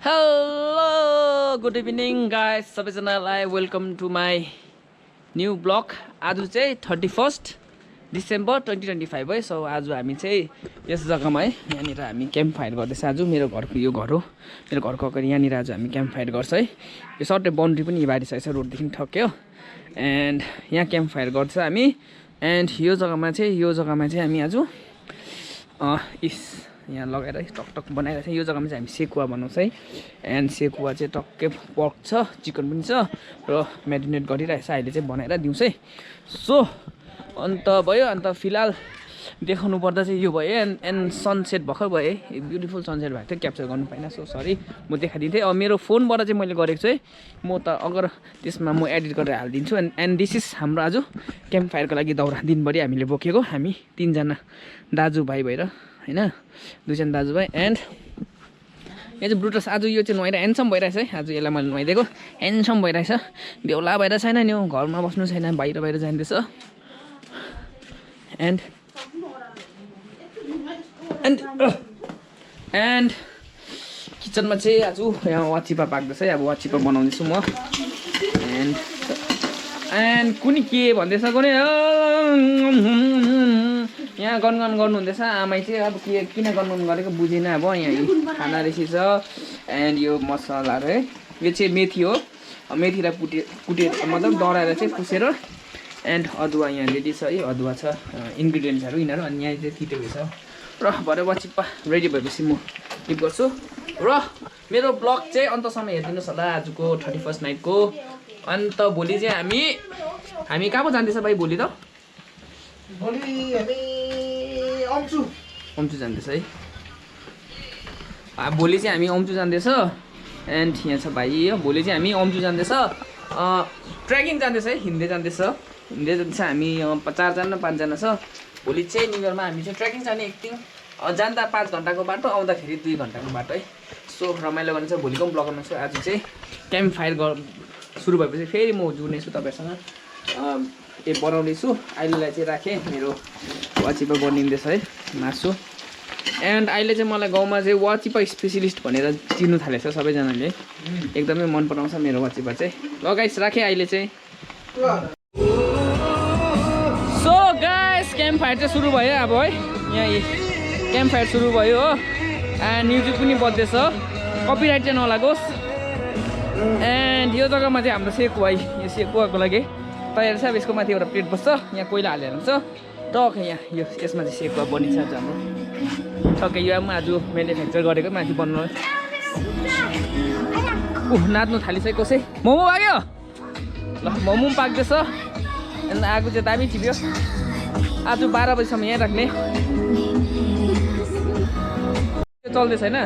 Hello, good evening guys. सबैजनालाई welcome to my new blog. आज चाहिँ 31 डिसेम्बर 2025 है। सो आज हामी चाहिँ यस जग्गामा है यहाँनिर हामी क्याम्प फायर गर्दैछ। आज मेरो घरको यो घर हो, मेरो घरको अगाडि यहाँनिर आज हामी क्याम्प फायर गर्छ है। यो सर्टै बाउन्ड्री पनि बारिसकेको छ, रोडदेखि ठक्क्यो। एन्ड यहाँ क्याम्प फायर गर्छ हामी। एन्ड यो जग्गामा चाहिँ हामी आज यहाँ लगाएर टकटक बनाइरहेको छ। यो जग्गामा चाहिँ हामी सेकुवा बनाउँछ है। एन्ड सेकुवा चाहिँ टक्कै पर्क छ, चिकन पनि छ र म्यारिनेट गरिरहेको छ। अहिले चाहिँ बनाएर दिउँछ है। सो अन्त भयो, अन्त फिलहाल देखाउनु पर्दा चाहिँ यो भयो। एन्ड सनसेट भर्खर भयो है, ब्युटिफुल सनसेट भएको थियो, क्याप्चर गर्नु पाइनँ। सो सरी, म देखाइदिन्थेँ। अब मेरो फोनबाट चाहिँ मैले गरेको छु है। म त अगर त्यसमा म एडिट गरेर हालिदिन्छु। एन्ड दिस इज हाम्रो आज क्याम्प फायरको लागि दाउरा दिनभरि हामीले बोकेको। हामी 3 जना दाजुभाइ भएर होइन, 2 जना दाजुभाइ। एन्ड यहाँ चाहिँ ब्रुटस आज यो चाहिँ नुहाएर ह्यान्डसम भइरहेछ है। आज यसलाई मैले नुहाइदिएको, ह्यान्डसम भइरहेछ। बेहुला भएर छैन नि, घरमा बस्नु छैन, बाहिर जाँदैछ। एन्ड किचनमा चाहिँ आज यहाँ वाचिपा पाक्दैछ है। अब वाचिपा बनाउँदैछु म। एन्ड कुनै के भन्दैछ कुनै यहाँ गनगन गर्नुहुँदैछ। आमाई चाहिँ अब किन गनगन गरेको बुझेन। अब यहाँ खाना रेसी छ। एन्ड यो मसलाहरू है, यो चाहिँ मेथी हो। मेथीलाई कुटेर मतलब डढाएर चाहिँ पुसेर। एन्ड अदुवा यहाँ रेडी छ है, अदुवा छ, इन्ग्रिडियन्ट्सहरू यिनीहरू। अनि यहाँ चाहिँ तितेको छ र भरे वाचिप्पा रेडी भएपछि म क्लिप गर्छु। र मेरो ब्लग चाहिँ अन्तसम्म हेरिदिनुहोस् होला आजको 31 नाइटको। अन्त भोलि चाहिँ हामी कहाँ पो जाँदैछ भाइ भोलि त? भोलि हामी अम्चु जाँदैछ है। भोलि चाहिँ हामी अम्चु जाँदैछ। एन्ड यहाँ छ भाइ। भोलि चाहिँ हामी अम्चु जाँदैछ, ट्रेकिङ जाँदैछ है, हिँड्दै जाँदैछ हामी 4 जना 5 जना छ। भोलि चाहिँ न्यु इयरमा हामी चाहिँ ट्रेकिङ जाने। एकदिन जाँदा 5 घन्टाको बाटो, आउँदाखेरि 2 घन्टाको बाटो है। सो रमाइलो गर्ने छ। भोलिको पनि ब्लग गर्नु छ। आज चाहिँ क्याम्प फायर सुरु भएपछि फेरि म जोड्नेछु तपाईँहरूसँग। बनाउँदैछु। अहिलेलाई चाहिँ राखेँ, मेरो वाचिपा बनिँदैछ है, मासु। एन्ड अहिले चाहिँ मलाई गाउँमा चाहिँ वाचिपा स्पेसलिस्ट भनेर चिन्नु थालेछ सबैजनाले। एकदमै मन पराउँछ मेरो वाचिपा चाहिँ। ल गाइस राखेँ अहिले चाहिँ। सो गाइस क्याम्प फायर चाहिँ सुरु भयो अब है। यहाँ क्याम्प फायर सुरु भयो हो। एन्ड म्युजिक पनि बज्दैछ, कपिराइट चाहिँ नलागोस्। एन्ड यो जग्गामा चाहिँ हाम्रो सेकुवा, यो सेकुवाको लागि तयार छ। अब यसको माथि एउटा प्लेट बस्छ, यहाँ कोइला हालेर हुन्छ टक्कै। यहाँ यसमा चाहिँ सेकुवा बनिन्छ आज हाम्रो टक्कै। यो आज म्यानुफ्याक्चर गरेको माथि बन्नु। नाच्नु थालिसक्यो कसै। मोमो पाक्यो ल, मोमो पनि पाक्दैछ। अन्त आगो चाहिँ दामी टिप्यो। आज 12 बजीसम्म यहाँ राख्ने चल्दैछ होइन।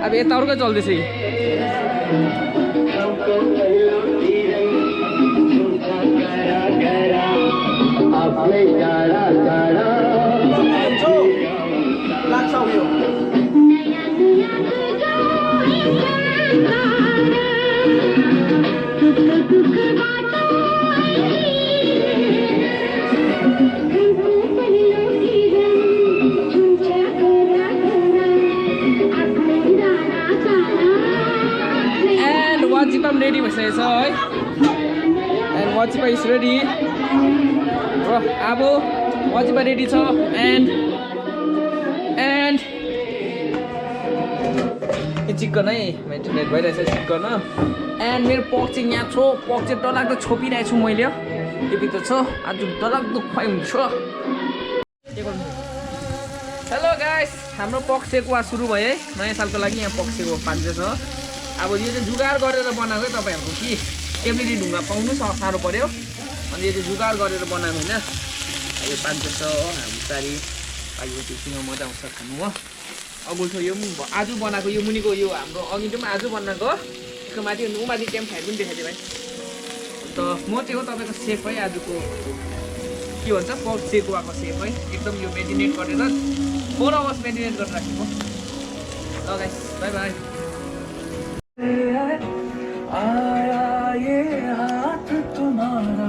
अब यता अर्कै चल्दैछ कि वाचिपा पनि रेडी भइसकेको छ है। And wachipa is ready. र अब वाचिपा रेडी छ। एन्ड चिकन है मेन्टेनेट भइरहेछ चिकन। एन्ड मेरो पर्क चाहिँ यहाँ छ। पर्क चाहिँ डरलाग्दो छोपिरहेको छु मैले। यो भित्र छ, आज डरलाग्दो खुवाइ हुन्छ। हेलो गाइस, हाम्रो पर्क सेकुवा सुरु भयो है। नयाँ सालको लागि यहाँ पर्क सेकुवा पाक्दैछ। अब यो चाहिँ जुगाड गरेर बनाएको तपाईँहरूको कि केब्लिटी ढुङ्गा पाउनु साह्रो पऱ्यो। अनि यो चाहिँ जुगाड गरेर बनाएको होइन। यो पाक्दैछ हाम्रो चारी पाकेपछि मजा आउँछ खानु हो। अगुल्थो यो आज बनाएको, यो मुनिको यो हाम्रो अघि पनि आज बनाएको। यसको माथि उमाथि क्याम्प फायर पनि देखाइदियो भाइ। अन्त म चाहिँ हो तपाईँको सेफ है आजको, के भन्छ पर्क सेकुवाको सेफ है। एकदम यो मेरिनेट गरेर 4 आवर्स मेरिनेट गरेर राखेको। ल गाइस बाई बाई। आया ये हाथ तुम्हारा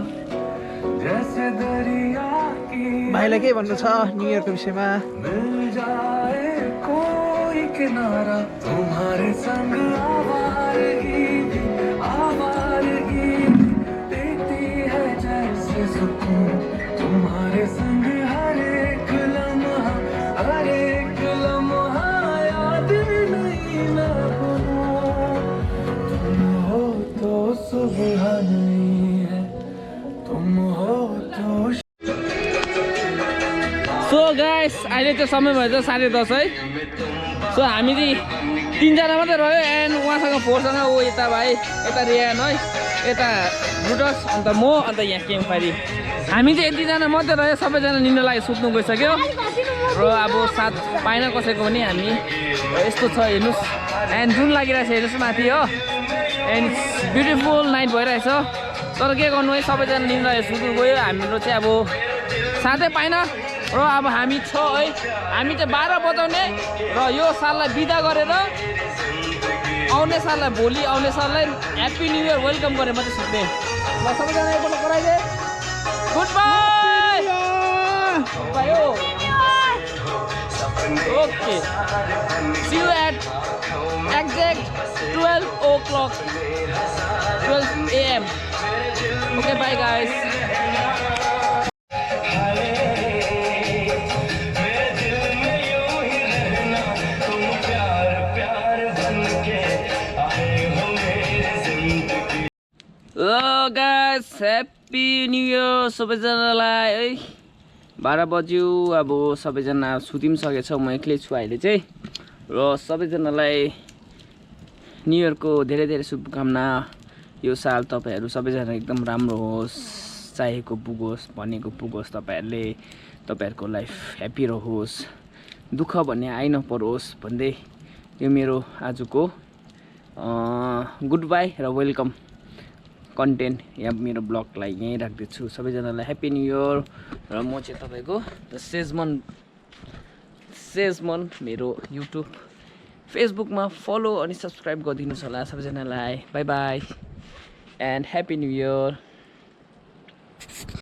जैसे दरिया की। भाइलाई के भन्नु छ न्यु इयरको विषयमा? मिल जाए कोई किनारा तुम्हारा तुम्हारे संग आवारगी भी आवारगी देती है जैसे सुकून तुम्हारे संग हर एक लम्हा याद नहीं मैं भूलूं तुम हो तो सुबह नहीं है तुम हो तो सो गाइस अहिले चाहिँ समय भएछ 10:30 है सो हामी चाहिँ 3जना मात्रै रह्यो एन्ड उहाँसँग 4जना ऊ यता भाइ यता रियान है यता ब्रुटस अन्त म अन्त यहाँ केम फाइरी हामी चाहिँ यतिजना मात्रै रह्यो सबैजना निन्द्रा लागि सुत्नु गइसक्यो र अब साथ पाएन कसैको पनि हामी यस्तो छ हेर्नुहोस् एन्ड जुन लागिरहेछ हेर्नुहोस् माथि हो एन्ड ब्युटिफुल नाइट भइरहेछ तर के गर्नु है सबैजना निन्द्रा सुत्नु गयो हाम्रो चाहिँ अब साथै पाएन र अब हामी छ है हामी चाहिँ 12 बजाउने र यो साललाई बिदा गरेर आउने साललाई भोलि आउने साललाई ह्याप्पी न्यू इयर वेलकम गरेर मात्रै सुत्ने ल सबैजना एकपल्ट कराइदे good bye bye okay see you at exact 12 o'clock 12 AM okay bye guys Hello guys, Happy New Year सबैजनालाई है 12 बज्यो अब सबैजना सुति पनि सकेछौँ म एक्लै छु अहिले चाहिँ र सबैजनालाई न्यू इयरको धेरै धेरै शुभकामना यो साल तपाईहरु सबैजना एकदम राम्रो होस् चाहेको पुगोस् भनेको पुगोस् तपाईहरुको लाइफ ह्यापी रहोस् दुःख भन्ने आइ नपरोस् भन्दै यो मेरो आजको गुड बाई र वेलकम कन्टेन्ट यहाँ मेरो ब्लगलाई यहीँ राख्दैछु सबैजनालाई ह्याप्पी न्यू इयर र म चाहिँ तपाईको सेजमन मेरो युट्युब फेसबुकमा फलो अनि सब्स्क्राइब गरिदिनुस् होला सबैजनालाई by by and happy new year